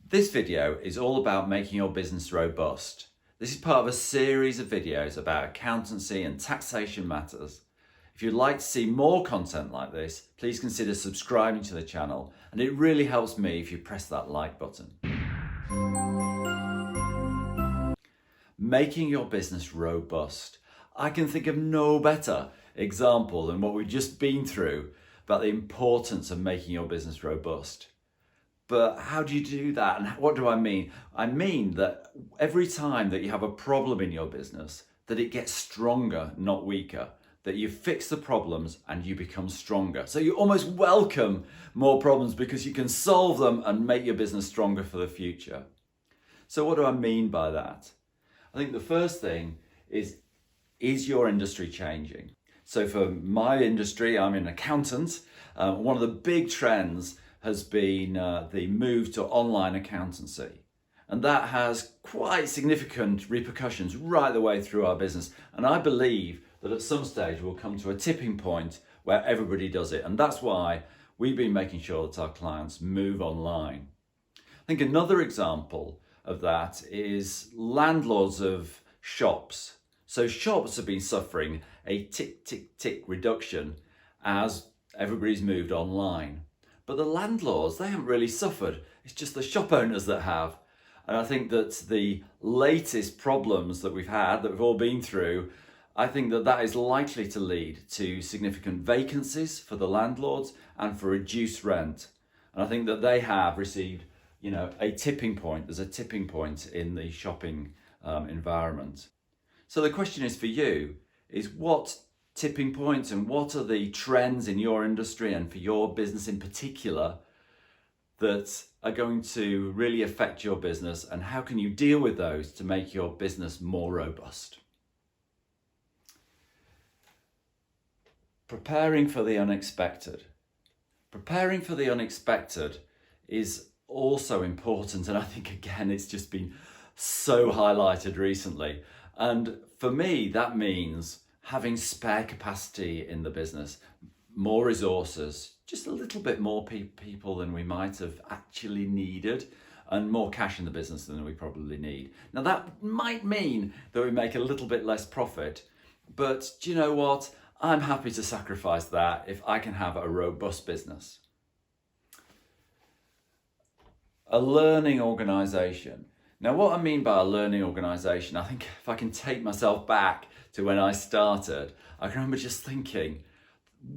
This video is all about making your business robust. This is part of a series of videos about accountancy and taxation matters. If you'd like to see more content like this, please consider subscribing to the channel, and it really helps me if you press that like button. Making your business robust. I can think of no better example than what we've just been through about the importance of making your business robust. But how do you do that? And what do I mean? I mean that every time that you have a problem in your business, that it gets stronger, not weaker. That you fix the problems and you become stronger. So you almost welcome more problems because you can solve them and make your business stronger for the future. So what do I mean by that? I think the first thing is your industry changing? So for my industry, I'm an accountant. One of the big trends has been the move to online accountancy. And that has quite significant repercussions right the way through our business. And I believe that at some stage we'll come to a tipping point where everybody does it. And that's why we've been making sure that our clients move online. I think another example of that is landlords of shops. So shops have been suffering a tick reduction as everybody's moved online. But the landlords, they haven't really suffered. It's just the shop owners that have. And I think that the latest problems that we've had, that we've all been through, I think that that is likely to lead to significant vacancies for the landlords and for reduced rent. And I think that they have received, a tipping point. There's a tipping point in the shopping environment. So the question is for you, is what tipping points and what are the trends in your industry and for your business in particular that are going to really affect your business, and how can you deal with those to make your business more robust? Preparing for the unexpected. Preparing for the unexpected is also important, and I think again it's just been so highlighted recently. And for me, that means having spare capacity in the business, more resources, just a little bit more people than we might have actually needed, and more cash in the business than we probably need. Now that might mean that we make a little bit less profit, but do you know what? I'm happy to sacrifice that if I can have a robust business. A learning organisation. Now what I mean by a learning organisation, I think if I can take myself back to when I started, I can remember just thinking,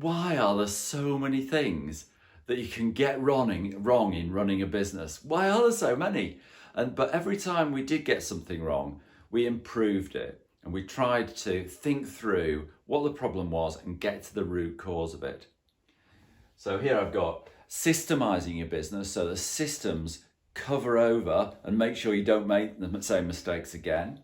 why are there so many things that you can get wrong in running a business? Why are there so many? But every time we did get something wrong, we improved it and we tried to think through what the problem was and get to the root cause of it. So here I've got systemizing your business, so the systems cover over and make sure you don't make the same mistakes again.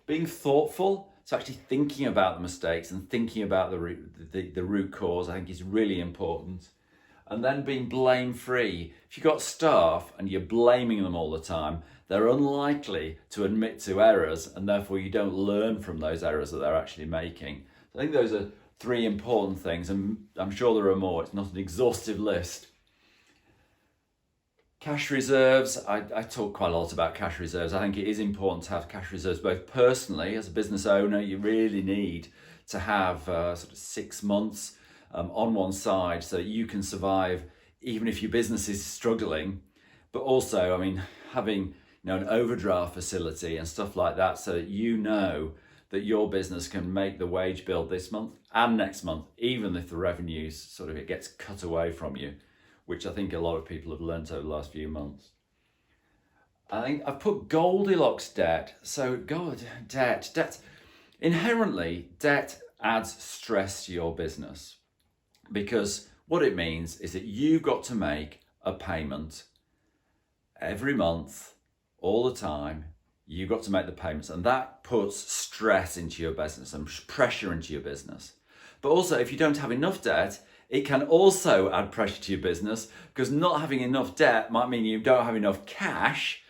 Being thoughtful, so actually thinking about the mistakes and thinking about the root cause, I think is really important. And then being blame-free. If you've got staff and you're blaming them all the time, they're unlikely to admit to errors, and therefore you don't learn from those errors that they're actually making. So I think those are three important things, and I'm sure there are more. It's not an exhaustive list. Cash reserves, I talk quite a lot about cash reserves. I think it is important to have cash reserves, both personally, as a business owner, you really need to have sort of 6 months on one side so that you can survive even if your business is struggling. But also, having an overdraft facility and stuff like that so that you know that your business can make the wage bill this month and next month, even if the revenues it gets cut away from you, which I think a lot of people have learnt over the last few months. I think I've put Goldilocks debt. So debt. Inherently, debt adds stress to your business, because what it means is that you've got to make a payment every month, all the time. You've got to make the payments, and that puts stress into your business and pressure into your business. But also, if you don't have enough debt, it can also add pressure to your business, because not having enough debt might mean you don't have enough cash,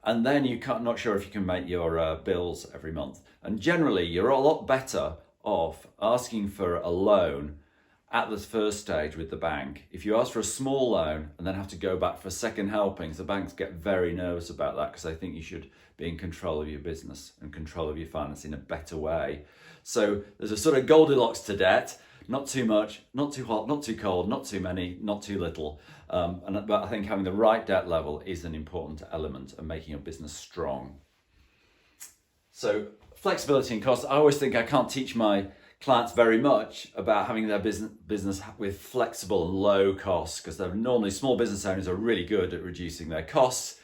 and then not sure if you can make your bills every month. And generally, you're a lot better off asking for a loan at the first stage with the bank, if you ask for a small loan and then have to go back for second helpings, the banks get very nervous about that because they think you should be in control of your business and control of your finance in a better way. So there's a sort of Goldilocks to debt, not too much, not too hot, not too cold, not too many, not too little. But I think having the right debt level is an important element of making your business strong. So flexibility and cost, I always think I can't teach my clients very much about having their business with flexible and low costs, because they're normally small business owners are really good at reducing their costs.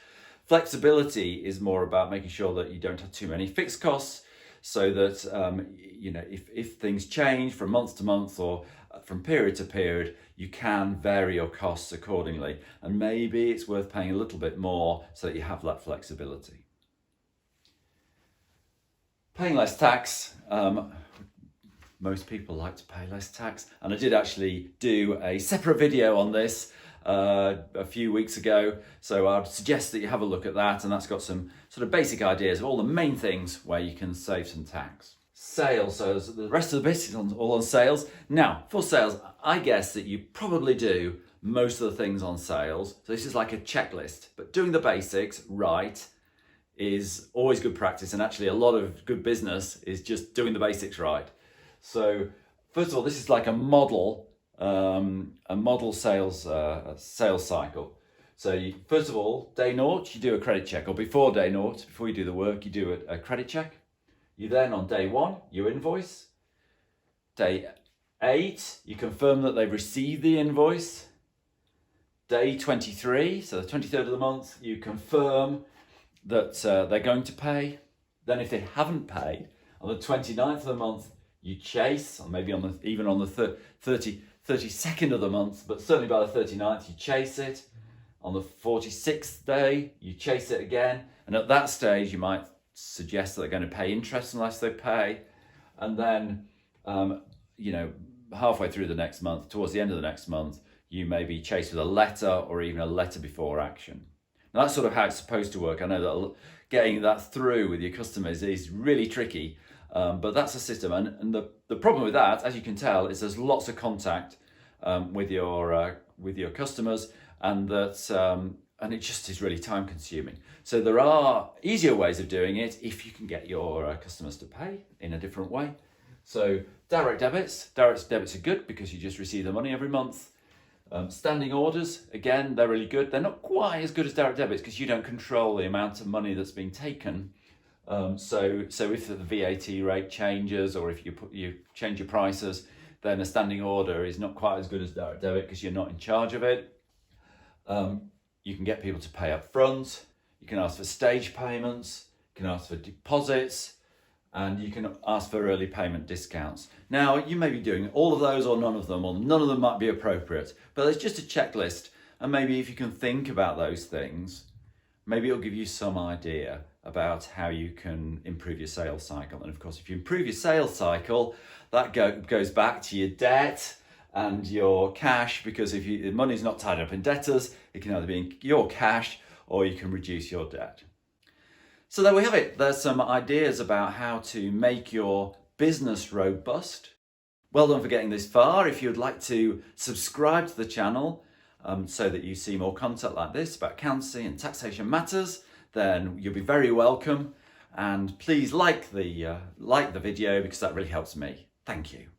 Flexibility is more about making sure that you don't have too many fixed costs, so that if things change from month to month or from period to period, you can vary your costs accordingly, and maybe it's worth paying a little bit more so that you have that flexibility. Paying less tax. Most people like to pay less tax, and I did actually do a separate video on this a few weeks ago, so I'd suggest that you have a look at that, and that's got some sort of basic ideas of all the main things where you can save some tax. Sales, so the rest of the bit is all on sales. Now, for sales, I guess that you probably do most of the things on sales, so this is like a checklist, but doing the basics right is always good practice, and actually a lot of good business is just doing the basics right. So first of all, this is like a model sales cycle. So first of all, day naught, you do a credit check, or before day naught, before you do the work, you do a credit check. You then on day 1, you invoice. Day 8, you confirm that they've received the invoice. Day 23, so the 23rd of the month, you confirm that they're going to pay. Then if they haven't paid, on the 29th of the month, you chase, or maybe even on the 32nd of the month, but certainly by the 39th, you chase it. On the 46th day, you chase it again. And at that stage, you might suggest that they're going to pay interest unless they pay. And then, halfway through the next month, towards the end of the next month, you maybe chase with a letter or even a letter before action. Now, that's sort of how it's supposed to work. I know that getting that through with your customers is really tricky. But that's the system, and the problem with that, as you can tell, is there's lots of contact with your customers, and and it just is really time consuming. So there are easier ways of doing it if you can get your customers to pay in a different way. So direct debits are good because you just receive the money every month. Standing orders, again, they're really good. They're not quite as good as direct debits because you don't control the amount of money that's being taken. So if the VAT rate changes, or if you change your prices, then a standing order is not quite as good as direct debit because you're not in charge of it. You can get people to pay up front. You can ask for stage payments. You can ask for deposits, and you can ask for early payment discounts. Now, you may be doing all of those or none of them, or none of them might be appropriate, but it's just a checklist, and maybe if you can think about those things, maybe it'll give you some idea about how you can improve your sales cycle. And of course, if you improve your sales cycle, that goes back to your debt and your cash, because if the money's not tied up in debtors, it can either be in your cash or you can reduce your debt. So there we have it. There's some ideas about how to make your business robust. Well done for getting this far. If you'd like to subscribe to the channel so that you see more content like this about accountancy and taxation matters, then you'll be very welcome. And please like the video because that really helps me. Thank you.